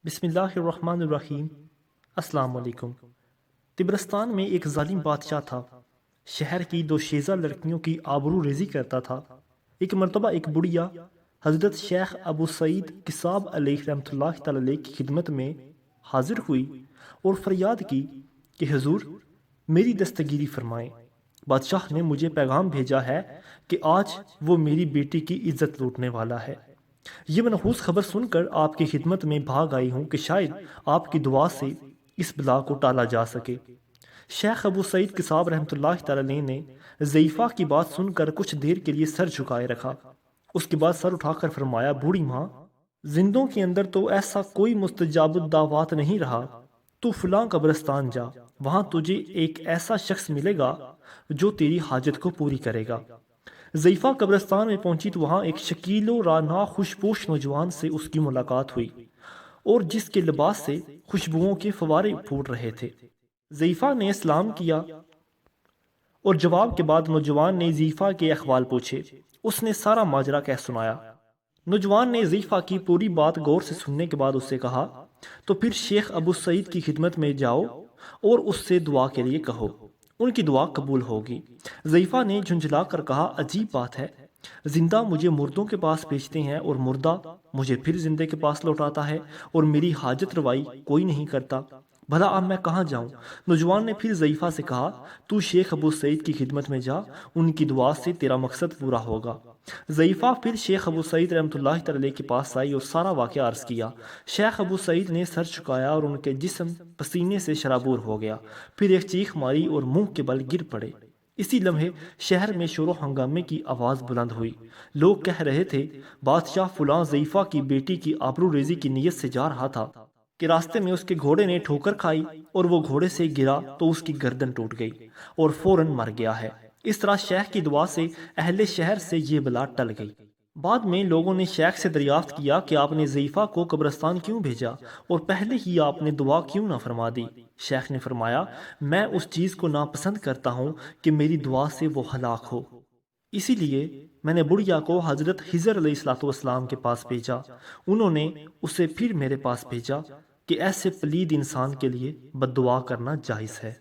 بسم اللہ الرحمن الرحیم۔ السلام علیکم۔ طبرستان میں ایک ظالم بادشاہ تھا۔ شہر کی دو شیزہ لڑکیوں کی آبرو ریزی کرتا تھا۔ ایک مرتبہ ایک بڑھیا حضرت شیخ ابو سعید کساب علیہ رحمۃ اللہ تعالی کی خدمت میں حاضر ہوئی اور فریاد کی کہ حضور میری دستگیری فرمائیں۔ بادشاہ نے مجھے پیغام بھیجا ہے کہ آج وہ میری بیٹی کی عزت لوٹنے والا ہے۔ یہ منحوس خبر سن کر آپ کی خدمت میں بھاگ آئی ہوں کہ شاید آپ کی دعا سے اس بلا کو ٹالا جا سکے۔ شیخ ابو سعید کساب رحمۃ اللہ تعالی نے ضعیفہ کی بات سن کر کچھ دیر کے لیے سر جھکائے رکھا۔ اس کے بعد سر اٹھا کر فرمایا، بوڑھی ماں، زندوں کے اندر تو ایسا کوئی مستجاب الدعوات نہیں رہا۔ تو فلاں قبرستان جا، وہاں تجھے ایک ایسا شخص ملے گا جو تیری حاجت کو پوری کرے گا۔ ضعیفہ قبرستان میں پہنچی تو وہاں ایک شکیل و رانا خوشپوش نوجوان سے اس کی ملاقات ہوئی اور جس کے لباس سے خوشبوؤں کے فوارے پھوٹ رہے تھے۔ ضعیفہ نے سلام کیا اور جواب کے بعد نوجوان نے ضعیفہ کے احوال پوچھے۔ اس نے سارا ماجرا کہہ سنایا۔ نوجوان نے ضعیفہ کی پوری بات غور سے سننے کے بعد اس سے کہا، تو پھر شیخ ابو سعید کی خدمت میں جاؤ اور اس سے دعا کے لیے کہو، ان کی دعا قبول ہوگی۔ ضعیفہ نے جھنجھلا کر کہا، عجیب بات ہے، زندہ مجھے مردوں کے پاس بھیجتے ہیں اور مردہ مجھے پھر زندے کے پاس لوٹاتا ہے اور میری حاجت روائی کوئی نہیں کرتا۔ بھلا اب میں کہاں جاؤں؟ نوجوان نے پھر ضعیفہ سے کہا، تو شیخ ابو سعید کی خدمت میں جا، ان کی دعا سے تیرا مقصد پورا ہوگا۔ ضعیفہ پھر شیخ ابو سعید رحمۃ اللہ تعالی کے پاس آئی اور سارا واقعہ عرض کیا۔ شیخ ابو سعید نے سر چکایا اور ان کے جسم پسینے سے شرابور ہو گیا، پھر ایک چیخ ماری اور منہ کے بل گر پڑے۔ اسی لمحے شہر میں شور و ہنگامے کی آواز بلند ہوئی۔ لوگ کہہ رہے تھے، بادشاہ فلاں ضعیفہ کی بیٹی کی آبرو ریزی کی نیت سے جا رہا تھا کہ راستے میں اس کے گھوڑے نے ٹھوکر کھائی اور وہ گھوڑے سے گرا تو اس کی گردن ٹوٹ گئی اور فوراً مر گیا ہے۔ اس طرح شیخ کی دعا سے اہل شہر سے یہ بلا ٹل گئی۔ بعد میں لوگوں نے شیخ سے دریافت کیا کہ آپ نے ضعیفہ کو قبرستان کیوں بھیجا اور پہلے ہی آپ نے دعا کیوں نہ فرما دی؟ شیخ نے فرمایا، میں اس چیز کو ناپسند کرتا ہوں کہ میری دعا سے وہ ہلاک ہو، اسی لیے میں نے بڑھیا کو حضرت خضر علیہ السلام کے پاس بھیجا۔ انہوں نے اسے پھر میرے پاس بھیجا کہ ایسے پلید انسان کے لیے بد دعا کرنا جائز ہے۔